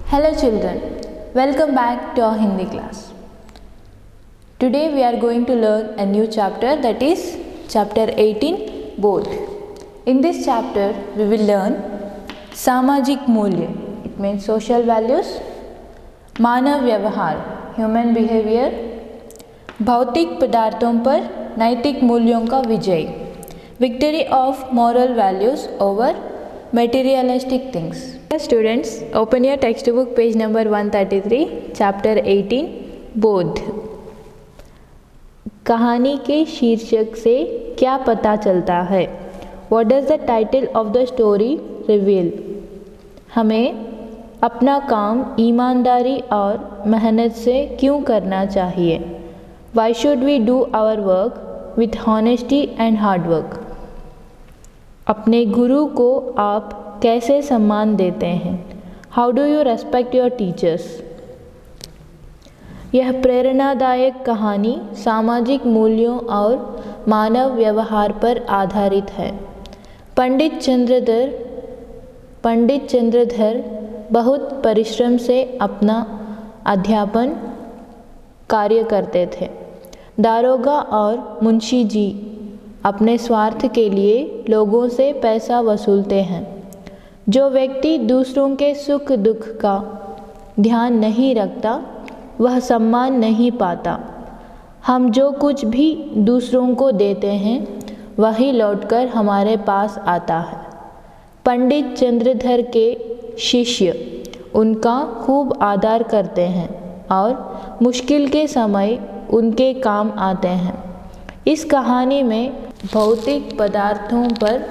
Hello children, welcome back to our Hindi class. Today we are going to learn a new chapter, that is chapter 18 Bodh. In this chapter we will learn Samajik Mulya, it means social values, मानव व्यवहार human behavior, भौतिक पदार्थों पर नैतिक मूल्यों का विजय, victory of moral values over materialistic things. Students, open your textbook page number 133, chapter 18 बोध. कहानी के शीर्षक से क्या पता चलता है? What does the title of the story reveal? हमें अपना काम ईमानदारी और मेहनत से क्यों करना चाहिए? Why should we do our work with honesty and hard work? अपने गुरु को आप कैसे सम्मान देते हैं? How do you respect your teachers? यह प्रेरणादायक कहानी सामाजिक मूल्यों और मानव व्यवहार पर आधारित है। पंडित चंद्रधर बहुत परिश्रम से अपना अध्यापन कार्य करते थे। दारोगा और मुंशी जी अपने स्वार्थ के लिए लोगों से पैसा वसूलते हैं। जो व्यक्ति दूसरों के सुख दुख का ध्यान नहीं रखता वह सम्मान नहीं पाता। हम जो कुछ भी दूसरों को देते हैं वही लौटकर हमारे पास आता है। पंडित चंद्रधर के शिष्य उनका खूब आदर करते हैं और मुश्किल के समय उनके काम आते हैं। इस कहानी में भौतिक पदार्थों पर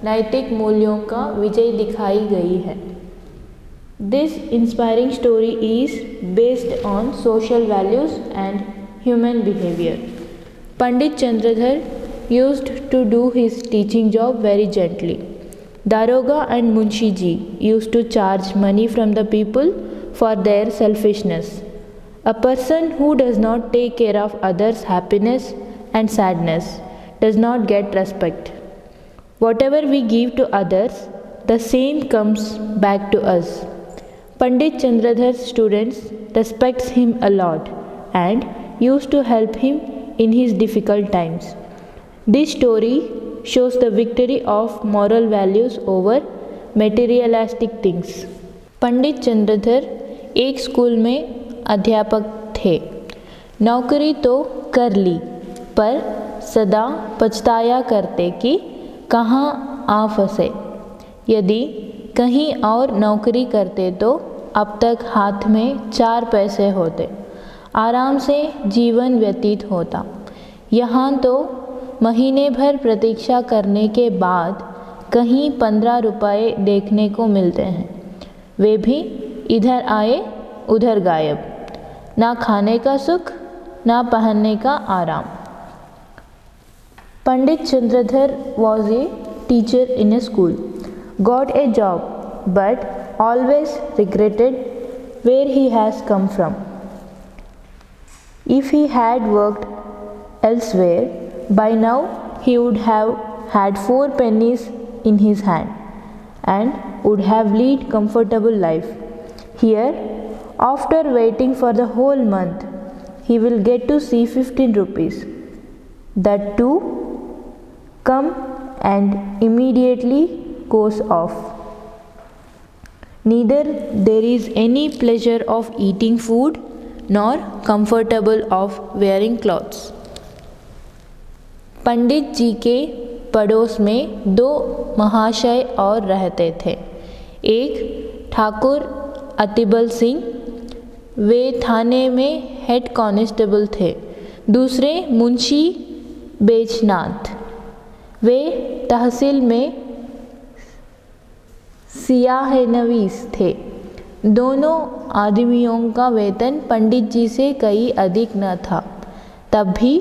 नैतिक मूल्यों का विजय दिखाई गई है। This inspiring story is based on social values and human behaviour. Pandit Chandradhar used to do his teaching job very gently. Daroga and Munshi ji used to charge money from the people for their selfishness. A person who does not take care of others' happiness and sadness does not get respect. Whatever we give to others, the same comes back to us. Pandit Chandradhar's students respects him a lot and used to help him in his difficult times. This story shows the victory of moral values over materialistic things. पंडित चंद्रधर एक school में अध्यापक थे। नौकरी तो कर ली पर सदा पछताया करते कि कहाँ आ फंसे। यदि कहीं और नौकरी करते तो अब तक हाथ में 4 पैसे होते, आराम से जीवन व्यतीत होता। यहाँ तो महीने भर प्रतीक्षा करने के बाद कहीं 15 रुपये देखने को मिलते हैं, वे भी इधर आए उधर गायब। ना खाने का सुख ना पहनने का आराम। पंडित Chandradhar was a teacher in a school, got a job but always regretted where he has come from. If he had worked elsewhere, by now he would have had 4 pennies in his hand and would have led comfortable life. Here, after waiting for the whole month, he will get to see 15 rupees. That too come and immediately goes off. Neither there is any pleasure of eating food nor comfortable of wearing clothes. पंडित जी के पड़ोस में 2 महाशय और रहते थे। एक ठाकुर अतिबल सिंह, वे थाने में head constable थे। दूसरे मुंशी बैजनाथ, वे तहसील में सियाहनवीस थे। दोनों आदमियों का वेतन पंडित जी से कहीं अधिक न था, तब भी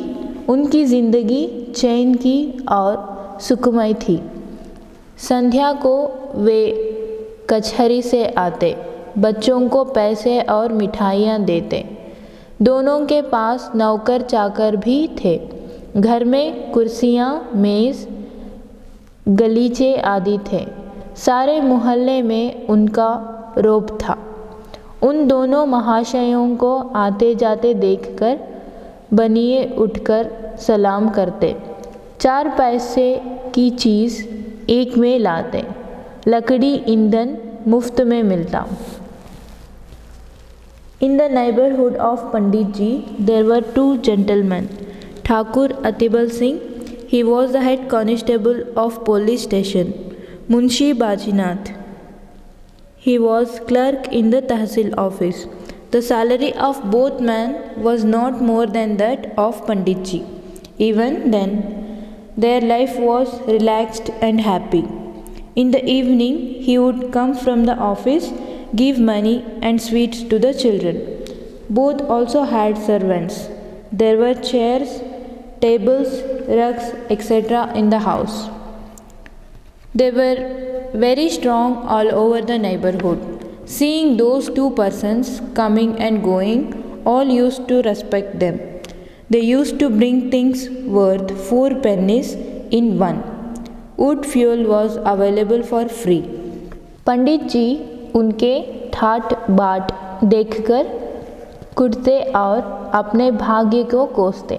उनकी ज़िंदगी चैन की और सुखमय थी। संध्या को वे कचहरी से आते, बच्चों को पैसे और मिठाइयाँ देते। दोनों के पास नौकर चाकर भी थे। घर में कुर्सियाँ, मेज़, गलीचे आदि थे। सारे मोहल्ले में उनका रौब था। उन दोनों महाशयों को आते जाते देखकर बनिए उठकर सलाम करते। 4 पैसे की चीज़ एक में लाते, लकड़ी ईंधन मुफ्त में मिलता। In the neighborhood of Pandit ji, there were 2 gentlemen. Thakur Atibal Singh, he was the head constable of police station. Munshi Bajinath, he was clerk in the Tahsil office. The salary of both men was not more than that of Pandit ji. Even then, their life was relaxed and happy. In the evening, he would come from the office, give money and sweets to the children. Both also had servants. There were chairs, tables, rugs, etc. in the house. They were very strong all over the neighborhood. Seeing those 2 persons coming and going, all used to respect them. They used to bring things worth 4 pennies in one. Wood fuel was available for free. पंडित जी उनके ठाट बाट देखकर कुटते और अपने भाग्य को कोसते।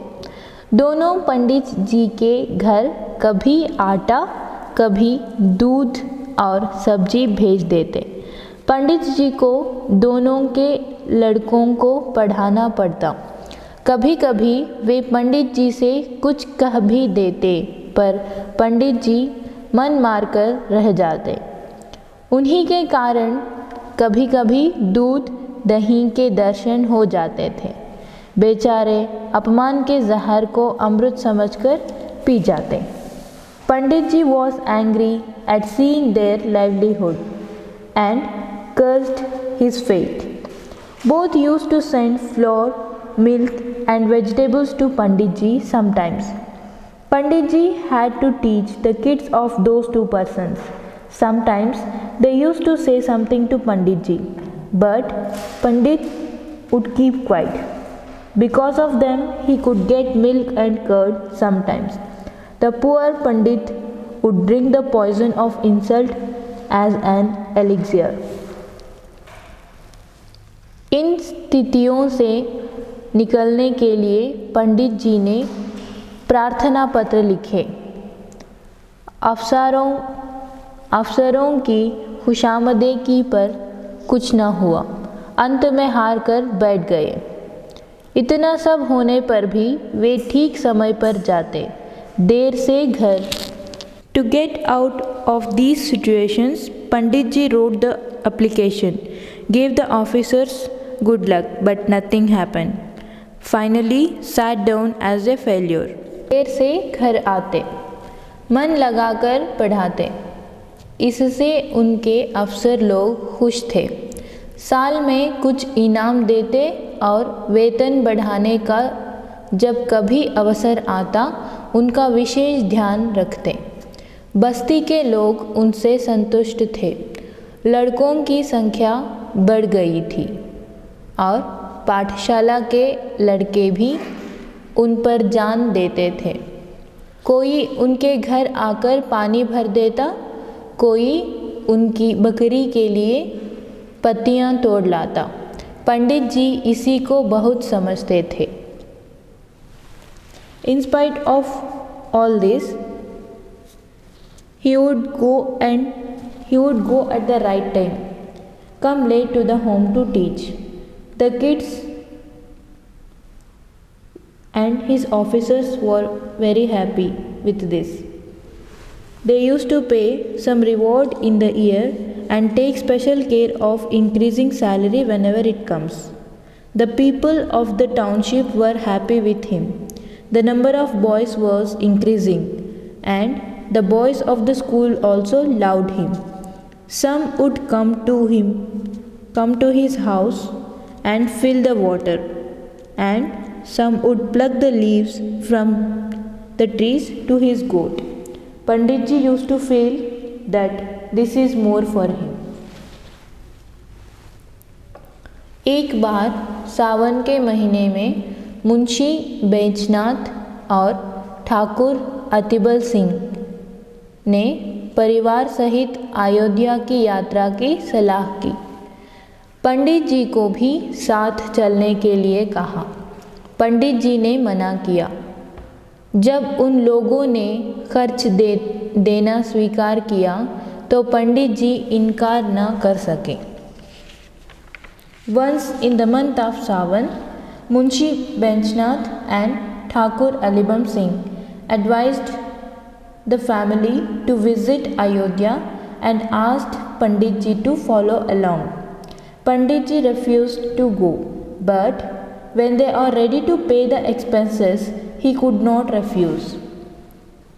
दोनों पंडित जी के घर कभी आटा, कभी दूध और सब्जी भेज देते। पंडित जी को दोनों के लड़कों को पढ़ाना पड़ता। कभी कभी वे पंडित जी से कुछ कह भी देते, पर पंडित जी मन मारकर रह जाते। उन्हीं के कारण कभी कभी दूध दही के दर्शन हो जाते थे। बेचारे अपमान के जहर को अमृत समझकर पी जाते। पंडित जी was angry at seeing their livelihood and cursed his fate. Both used to send flour, milk and vegetables to Pandit ji sometimes. Pandit ji had to teach the kids of those 2 persons. Sometimes they used to say something to Pandit ji, but Pandit would keep quiet. Because of them, he could get milk and curd sometimes. The poor Pandit would drink the poison of insult as an elixir. इन स्थितियों से निकलने के लिए पंडित जी ने प्रार्थना पत्र लिखे। अफसरों की खुशामदी की पर कुछ न हुआ। अंत में हार कर बैठ गए। इतना सब होने पर भी वे ठीक समय पर जाते, देर से घर। To get out of these situations, Pandit ji wrote the application, gave the officers good luck, but nothing happened. Finally, sat down as a failure. देर से घर आते, मन लगाकर पढ़ाते। इससे उनके अफसर लोग खुश थे। साल में कुछ इनाम देते और वेतन बढ़ाने का जब कभी अवसर आता उनका विशेष ध्यान रखते। बस्ती के लोग उनसे संतुष्ट थे। लड़कों की संख्या बढ़ गई थी और पाठशाला के लड़के भी उन पर जान देते थे। कोई उनके घर आकर पानी भर देता, कोई उनकी बकरी के लिए पत्तियां तोड़ लाता। पंडित जी इसी को बहुत समझते थे। In spite of all this, he would go at the right time, come late to the home to teach. The kids and his officers were very happy with this. They used to pay some reward in the year and take special care of increasing salary whenever it comes. The people of the township were happy with him. The number of boys was increasing, and the boys of the school also loved him. Some would come to his house and fill the water, and some would pluck the leaves from the trees to his goat. Pandit ji used to feel that this is more for him. एक बार सावन के महीने में मुंशी बैजनाथ और ठाकुर अतिबल सिंह ने परिवार सहित अयोध्या की यात्रा की सलाह की। पंडित जी को भी साथ चलने के लिए कहा। पंडित जी ने मना किया। जब उन लोगों ने खर्च देना स्वीकार किया तो पंडित जी इनकार न कर सके। Once in the month of Sawan, Munshi Benchnath and Thakur Alibam Singh advised the family to visit Ayodhya and asked Pandit ji to follow along. Pandit ji refused to go, but when they are ready to pay the expenses, he could not refuse.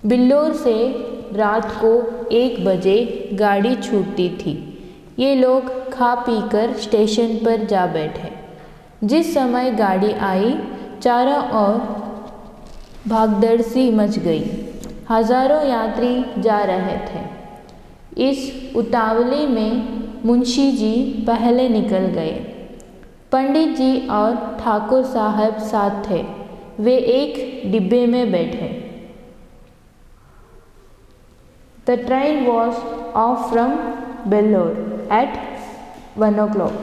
बिल्लोर से रात को 1 बजे गाड़ी छूटती थी। ये लोग खा पीकर स्टेशन पर जा बैठे। जिस समय गाड़ी आई, चारों ओर भागदड़ सी मच गई। हजारों यात्री जा रहे थे। इस उतावली में मुंशी जी पहले निकल गए। पंडित जी और ठाकुर साहब साथ थे। वे एक डिब्बे में बैठे। The train was off from Bellore at 1 o'clock.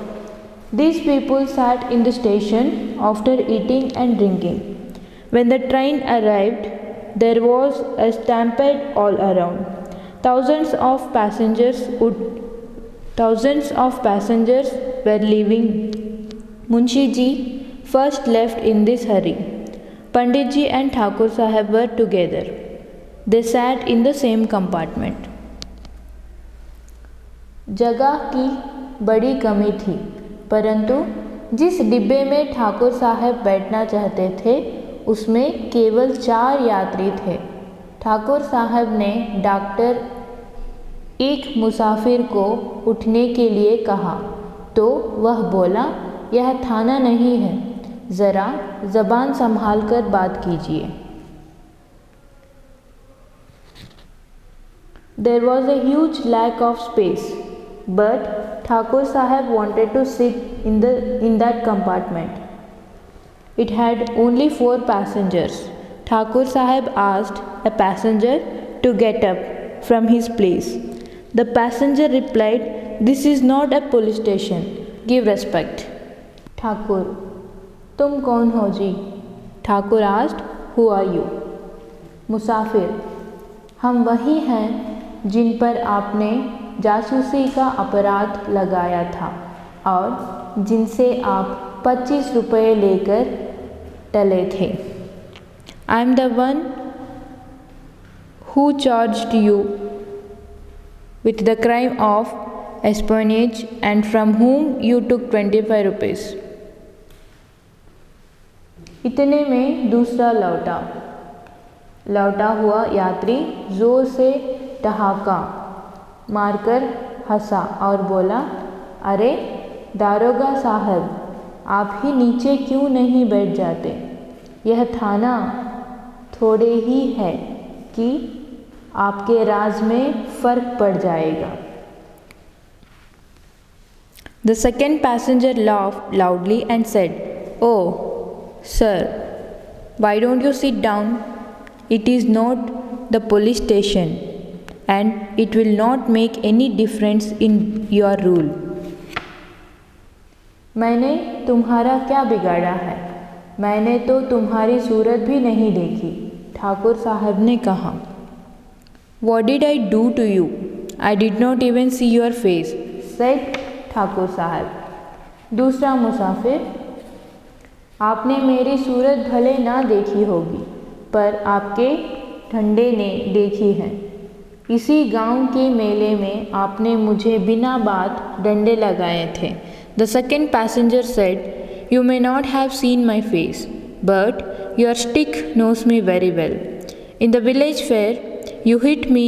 These people sat in the station after eating and drinking. When the train arrived, there was a stampede all around. Thousands of passengers were leaving. Munshi ji first left in this hurry. Pandit ji and Thakur Sahib were together. They sat in the same compartment. जगह की बड़ी कमी थी, परंतु जिस डिब्बे में ठाकुर साहब बैठना चाहते थे उसमें केवल 4 यात्री थे। ठाकुर साहब ने डॉक्टर एक मुसाफिर को उठने के लिए कहा तो वह बोला, यह थाना नहीं है, ज़रा ज़बान संभाल कर बात कीजिए। There was a huge lack of space, but Thakur Sahib wanted to sit in that compartment. It had only 4 passengers. Thakur Sahib asked a passenger to get up from his place. The passenger replied, "This is not a police station. Give respect." Thakur, तुम कौन हो जी? Thakur asked, "Who are you?" मुसाफिर, हम वही हैं जिन पर आपने जासूसी का अपराध लगाया था और जिनसे आप 25 रुपये लेकर टले थे। I am the one who charged you with the crime of espionage and from whom you took 25 rupees. इतने में दूसरा लौटा हुआ यात्री जोर से ठहाका मारकर हंसा और बोला, अरे दारोगा साहब, आप ही नीचे क्यों नहीं बैठ जाते? यह थाना थोड़े ही है कि आपके राज में फर्क पड़ जाएगा। The second passenger laughed loudly and said, "Oh, sir, why don't you sit down? It is not the police station, and it will not make any difference in your rule." मैंने तुम्हारा क्या बिगाड़ा है? मैंने तो तुम्हारी सूरत भी नहीं देखी, ठाकुर साहब ने कहा। What did I do to you? I did not even see your face, said Thakur साहब। दूसरा मुसाफिर, आपने मेरी सूरत भले ना देखी होगी, पर आपके ठंडे ने देखी है। इसी गांव के मेले में आपने मुझे बिना बात डंडे लगाए थे। The second passenger said, "You may not have seen my face, but your stick knows me very well. In the village fair, you hit me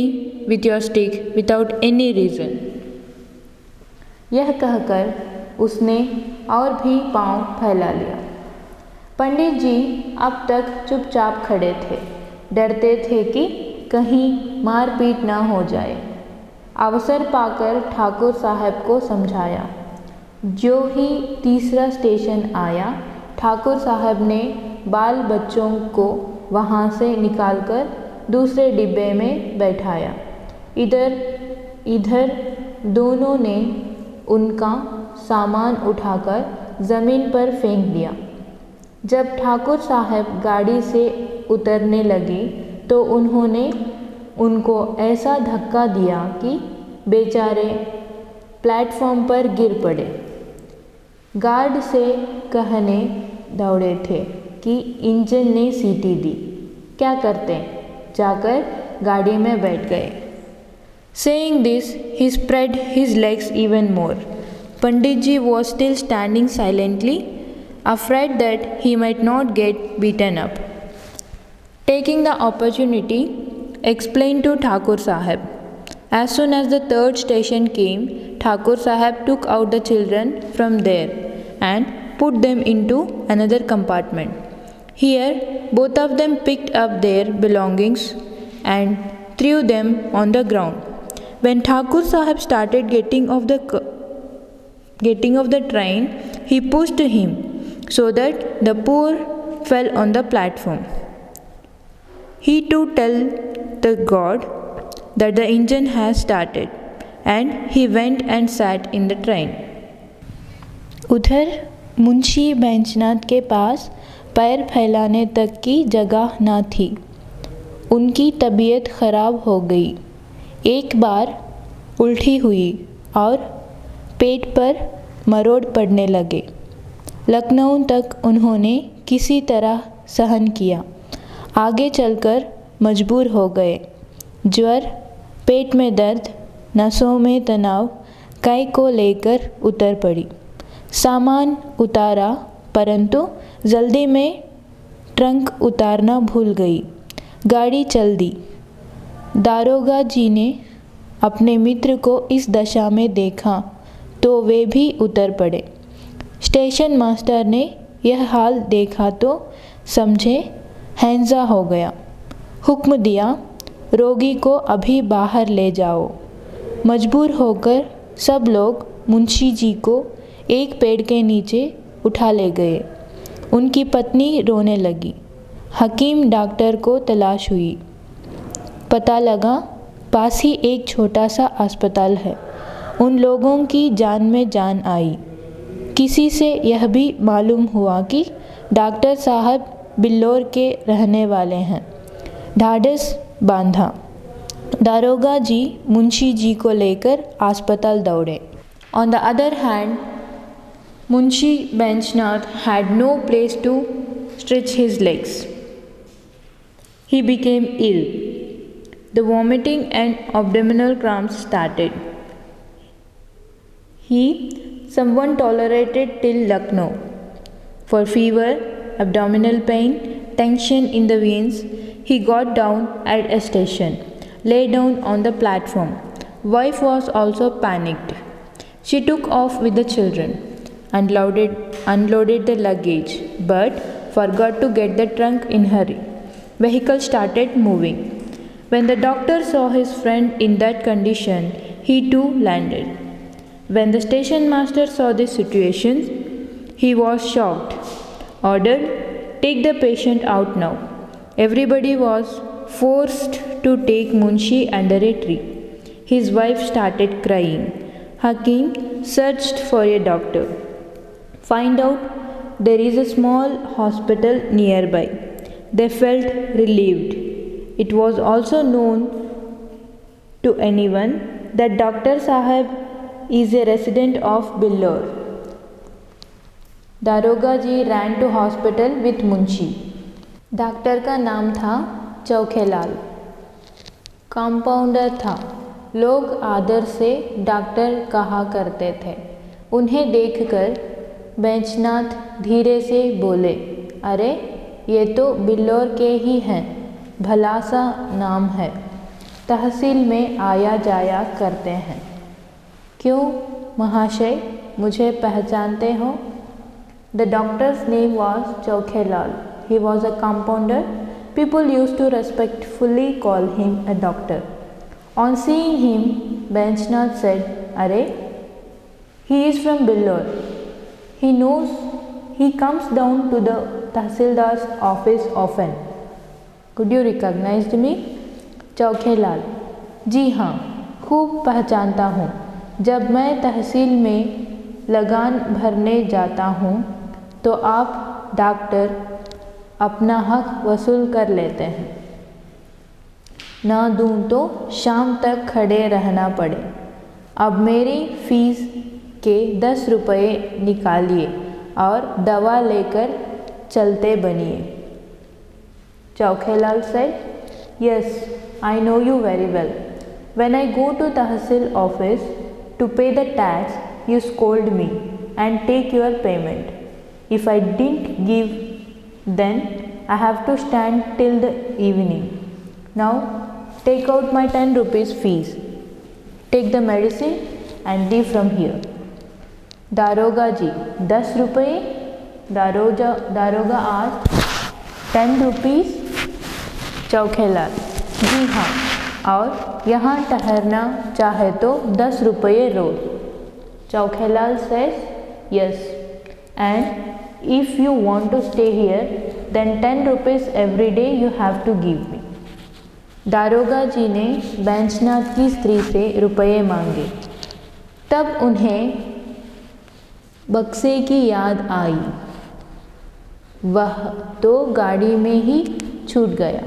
with your stick without any reason." यह कहकर उसने और भी पांव फैला लिया। पंडित जी अब तक चुपचाप खड़े थे, डरते थे कि कहीं मारपीट ना हो जाए। अवसर पाकर ठाकुर साहब को समझाया। जो ही तीसरा स्टेशन आया, ठाकुर साहब ने बाल बच्चों को वहाँ से निकालकर दूसरे डिब्बे में बैठाया। इधर दोनों ने उनका सामान उठाकर ज़मीन पर फेंक दिया। जब ठाकुर साहब गाड़ी से उतरने लगे तो उन्होंने उनको ऐसा धक्का दिया कि बेचारे प्लेटफॉर्म पर गिर पड़े। गार्ड से कहने दौड़े थे कि इंजन ने सीटी दी, क्या करते? जाकर गाड़ी में बैठ गए। Saying this, he spread his legs even more. Pandit ji was still standing silently, afraid that he might not get beaten up. Taking the opportunity, explained to Thakur Sahib. As soon as the third station came, Thakur Sahib took out the children from there and put them into another compartment. Here, both of them picked up their belongings and threw them on the ground. When Thakur Sahib started getting off the train, he pushed him so that the poor fell on the platform. He too told the guard that the engine has started, and he went and sat in the train. उधर मुंशी बैंचनाथ के पास पैर फैलाने तक की जगह न थी। उनकी तबीयत खराब हो गई। एक बार उल्टी हुई और पेट पर मरोड़ पड़ने लगे। लखनऊ तक उन्होंने किसी तरह सहन किया। आगे चलकर मजबूर हो गए। ज्वर, पेट में दर्द, नसों में तनाव कै को लेकर उतर पड़ी। सामान उतारा, परंतु जल्दी में ट्रंक उतारना भूल गई। गाड़ी चल दी। दारोगा जी ने अपने मित्र को इस दशा में देखा तो वे भी उतर पड़े। स्टेशन मास्टर ने यह हाल देखा तो समझे हैंजा हो गया। हुक्म दिया, रोगी को अभी बाहर ले जाओ। मजबूर होकर सब लोग मुंशी जी को एक पेड़ के नीचे उठा ले गए। उनकी पत्नी रोने लगी। हकीम डॉक्टर को तलाश हुई। पता लगा पास ही एक छोटा सा अस्पताल है। उन लोगों की जान में जान आई। किसी से यह भी मालूम हुआ कि डॉक्टर साहब बिल्लौर के रहने वाले हैं। ढाढ़स बांधा। दारोगा जी मुंशी जी को लेकर अस्पताल दौड़े। On the other hand, Munshi Benchnath had no place to stretch his legs. He became ill. The vomiting and abdominal cramps started. Someone tolerated till Lucknow. For fever, abdominal pain, tension in the veins, he got down at a station, lay down on the platform. Wife was also panicked. She took off with the children, unloaded the luggage, but forgot to get the trunk in hurry. Vehicle started moving. When the doctor saw his friend in that condition, he too landed. When the station master saw this situation, he was shocked. Ordered, take the patient out now. Everybody was forced to take Munshi under a tree. His wife started crying. Hakim searched for a doctor. Find out there is a small hospital nearby. They felt relieved. It was also known to anyone that Dr. Sahib is a resident of Billor. दारोगा जी ran to hospital with Munshi. Doctor का नाम था चौखेलाल। Compounder था। लोग आदर से doctor कहा करते थे। उन्हें देखकर बैंचनाथ धीरे से बोले, अरे ये तो बिल्लौर के ही हैं, भला सा नाम है, तहसील में आया जाया करते हैं। क्यों महाशय, मुझे पहचानते हो? The doctor's name was Chaukhelal. He was a compounder. People used to respectfully call him a doctor. On seeing him, Benchnath said, "Arey, he is from Billor. He knows. He comes down to the Tahsildar's office often. Could you recognize me?" चौखेलाल, जी हाँ, खूब पहचानता हूँ। जब मैं तहसील में लगान भरने जाता हूँ तो आप डॉक्टर अपना हक वसूल कर लेते हैं। ना दूँ तो शाम तक खड़े रहना पड़े। अब मेरी फीस के 10 रुपये निकालिए और दवा लेकर चलते बनिए। चौखेलाल said, "Yes, I know you very well. When I go to Tahsil office to pay the tax, you scold me and take your payment. If I didn't give, then I have to stand till the evening. Now take out my 10 rupees fees. Take the medicine and leave from here." दारोगा जी 10 रुपये? दारोगा आज 10 rupees? चौखेलाल, जी हाँ, और यहाँ ठहरना चाहे तो 10 रुपये रोज। चौखेलाल says, "Yes, and if you want to stay here, then 10 rupees every day you have to give me." दारोगा जी ने बैंचनाथ की स्त्री से रुपये मांगे। तब उन्हें बक्से की याद आई। वह तो गाड़ी में ही छूट गया।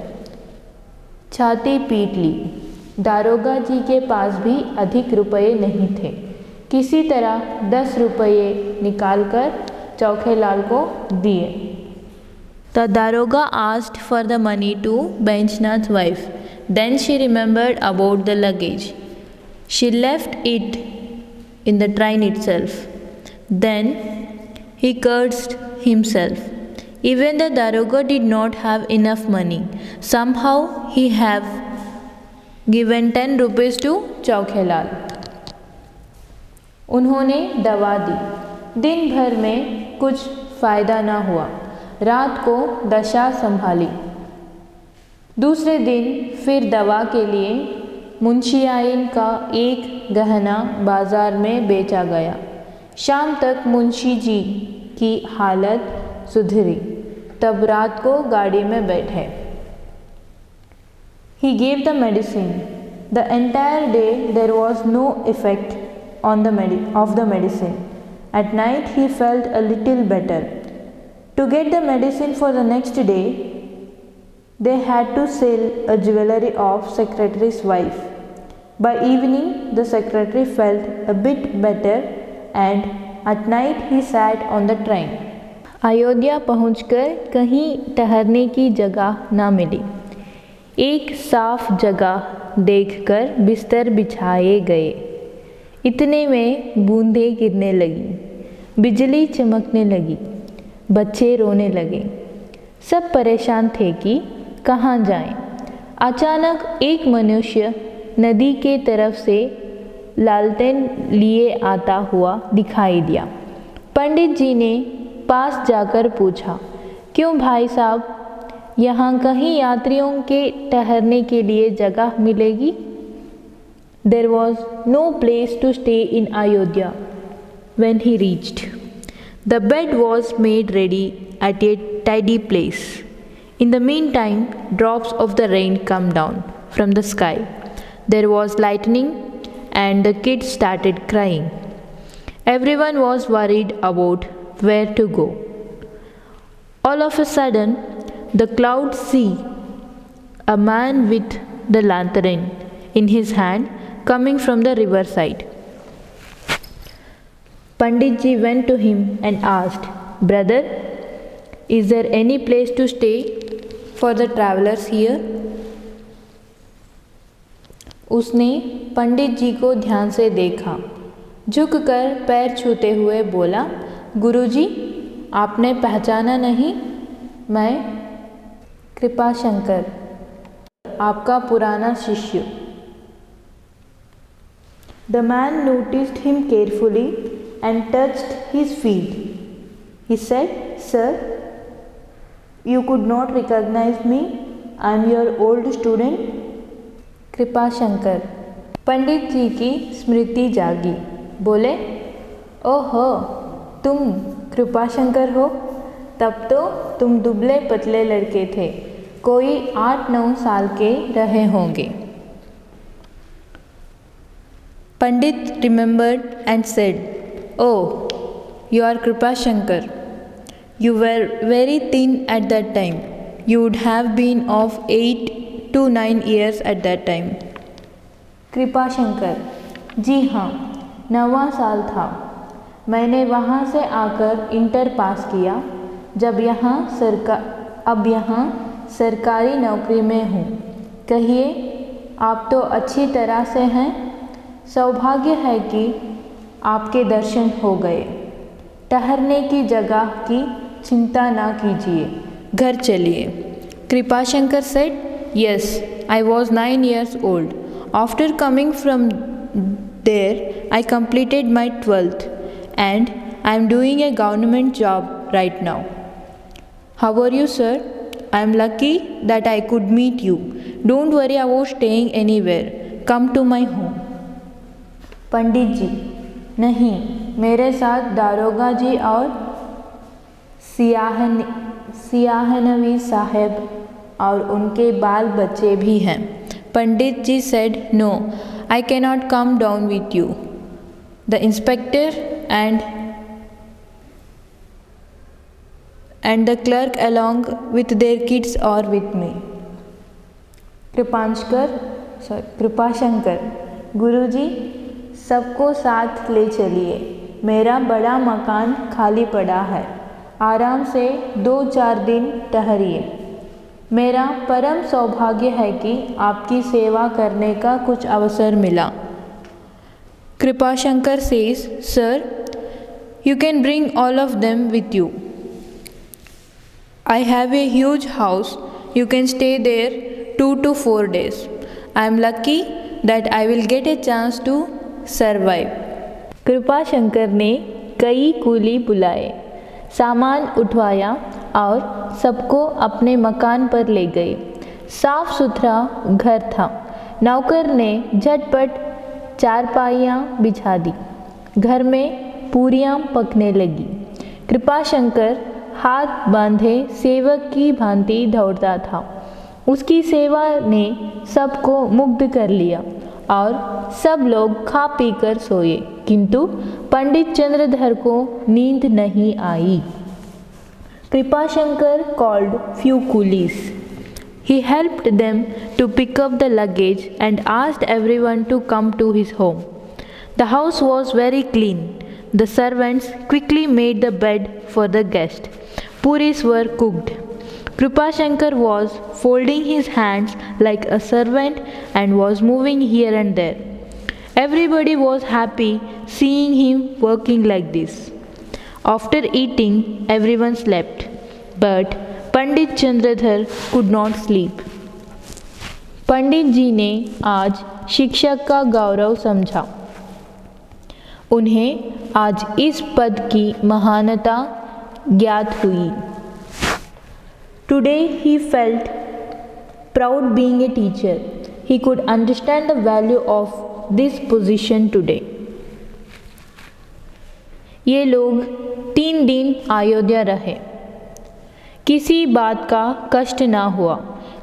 छाती पीट ली। दारोगा जी के पास भी अधिक रुपये नहीं थे। किसी तरह 10 रुपये निकालकर चौखेलाल को दिए। The daroga asked for the money to Benchnath's wife. Then she remembered about the luggage. She left it in the train itself. Then he cursed himself. Even the daroga did not have enough money. Somehow he have given 10 rupees to चौखेलाल. उन्होंने दवा दी। दिन भर में कुछ फ़ायदा न हुआ। रात को दशा संभाली। दूसरे दिन फिर दवा के लिए मुंशियाइन का एक गहना बाजार में बेचा गया। शाम तक मुंशी जी की हालत सुधरी। तब रात को गाड़ी में बैठे। He gave the medicine. The entire day there was no effect on of the medicine. At night he felt a little better. To get the medicine for the next day, they had to sell a jewelry of secretary's wife. By evening the secretary felt a bit better and at night he sat on the train. Ayodhya पहुंचकर कहीं ठहरने की जगह न मिली। एक साफ जगह देखकर बिस्तर बिछाए गए। इतने में बूंदें गिरने लगी। बिजली चमकने लगी। बच्चे रोने लगे। सब परेशान थे कि कहाँ जाएं। अचानक एक मनुष्य नदी के तरफ से लालटेन लिए आता हुआ दिखाई दिया। पंडित जी ने पास जाकर पूछा, "क्यों भाई साहब, यहाँ कहीं यात्रियों के ठहरने के लिए जगह मिलेगी?" There was no place to stay in Ayodhya when he reached. The bed was made ready at a tidy place. In the meantime, drops of the rain come down from the sky. There was lightning and the kids started crying. Everyone was worried about where to go. All of a sudden, the clouds see a man with the lantern in his hand coming from the riverside. Pandit ji went to him and asked, "Brother, is there any place to stay for the travelers here?" उसने पंडित जी को ध्यान से देखा। झुककर पैर छूते हुए बोला, "गुरुजी, आपने पहचाना नहीं? मैं कृपाशंकर, आपका पुराना शिष्य." The man noticed him carefully and touched his feet. He said, "Sir, you could not recognize me. I am your old student." Kripashankar. पंडित जी की स्मृति जागी। बोले, "ओहो, तुम कृपाशंकर हो? तब तो तुम दुबले पतले लड़के थे, कोई 8-9 साल के रहे होंगे." पंडित remembered and said, "Oh, You are Kripashankar. You were very thin at that time. You would have been of 8 to 9 years at that time. Kripashankar, जी हाँ, 9वां साल था। मैंने वहाँ से आकर इंटर पास किया। अब यहाँ सरकारी नौकरी में हूँ। कहिए, आप तो अच्छी तरह से हैं। सौभाग्य है कि आपके दर्शन हो गए। ठहरने की जगह की चिंता ना कीजिए, घर चलिए। Kripashankar said, Yes, I was 9 years old. After coming from there, I completed my 12th and I am doing a government job right now. How are you, sir? I am lucky that I could meet you. Don't worry about staying anywhere. Come to my home. पंडित जी, नहीं, मेरे साथ दारोगा जी और सियाहनवी साहब और उनके बाल बच्चे भी हैं। पंडित जी said, No, I cannot come down with you. The inspector and the clerk along with their kids are with me. Kripashankar, गुरुजी, सबको साथ ले चलिए। मेरा बड़ा मकान खाली पड़ा है। आराम से 2-4 दिन ठहरिए। मेरा परम सौभाग्य है कि आपकी सेवा करने का कुछ अवसर मिला। Kripashankar says, Sir, you can bring all of them with you. I have a huge house. You can stay there 2 to 4 days. I am lucky that I will get a chance to survive. Kripashankar ने कई coolie बुलाए, सामान उठवाया और सबको अपने मकान पर ले गए। साफ सुथरा घर था। नौकर ने झटपट चारपाइयाँ बिछा दी। घर में पूरियाँ पकने लगी। कृपाशंकर हाथ बांधे सेवक की भांति दौड़ता था। उसकी सेवा ने सबको मुग्ध कर लिया और सब लोग खा पी कर सोए, किंतु पंडित चंद्रधर को नींद नहीं आई। Kripashankar called few coolies. He helped them to pick up the luggage and asked everyone to come to his home. The house was very clean. The servants quickly made the bed for the guest. Puris were cooked. Kripashankar was folding his hands like a servant and was moving here and there. Everybody was happy seeing him working like this. After eating, everyone slept, but Pandit Chandradhar could not sleep. पंडित जी ने आज शिक्षक का गौरव समझा। उन्हें आज इस पद की महानता ज्ञात हुई। Today he felt proud being a teacher. He could understand the value of this position today. ये लोग 3 दिन अयोध्या रहे। किसी बात का कष्ट ना हुआ।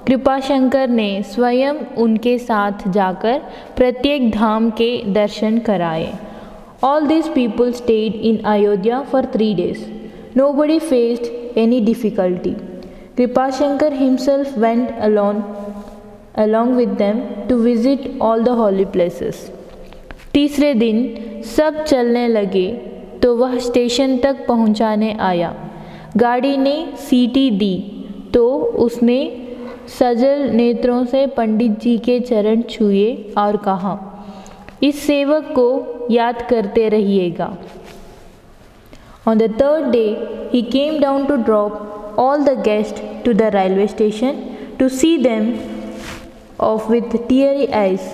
कृपाशंकर ने स्वयं उनके साथ जाकर प्रत्येक धाम के दर्शन कराए। All these people stayed in Ayodhya for 3 days. Nobody faced any difficulty. Kripashankar himself went along with them to visit all the holy places. तीसरे दिन सब चलने लगे तो वह स्टेशन तक पहुंचाने आया। गाड़ी ने सीटी दी तो उसने सजल नेत्रों से पंडित जी के चरण छुए और कहा, इस सेवक को याद करते रहिएगा। On the 3rd day, he came down to drop all the guests to the railway station to see them off with teary eyes.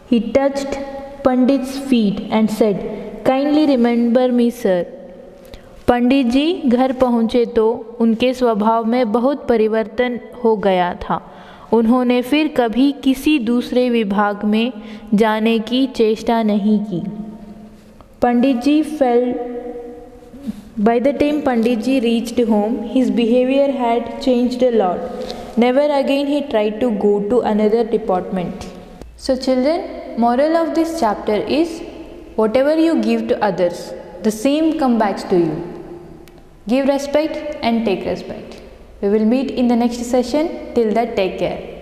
He touched Pandit's feet and said, Kindly remember me, sir. पंडित जी घर पहुँचे तो उनके स्वभाव में बहुत परिवर्तन हो गया था। उन्होंने फिर कभी किसी दूसरे विभाग में जाने की चेष्टा नहीं की। पंडित जी By the time Pandit ji reached home, his behavior had changed a lot. Never again he tried to go to another department. So children, moral of this chapter is, whatever you give to others, the same come back to you. Give respect and take respect. We will meet in the next session. Till that, take care.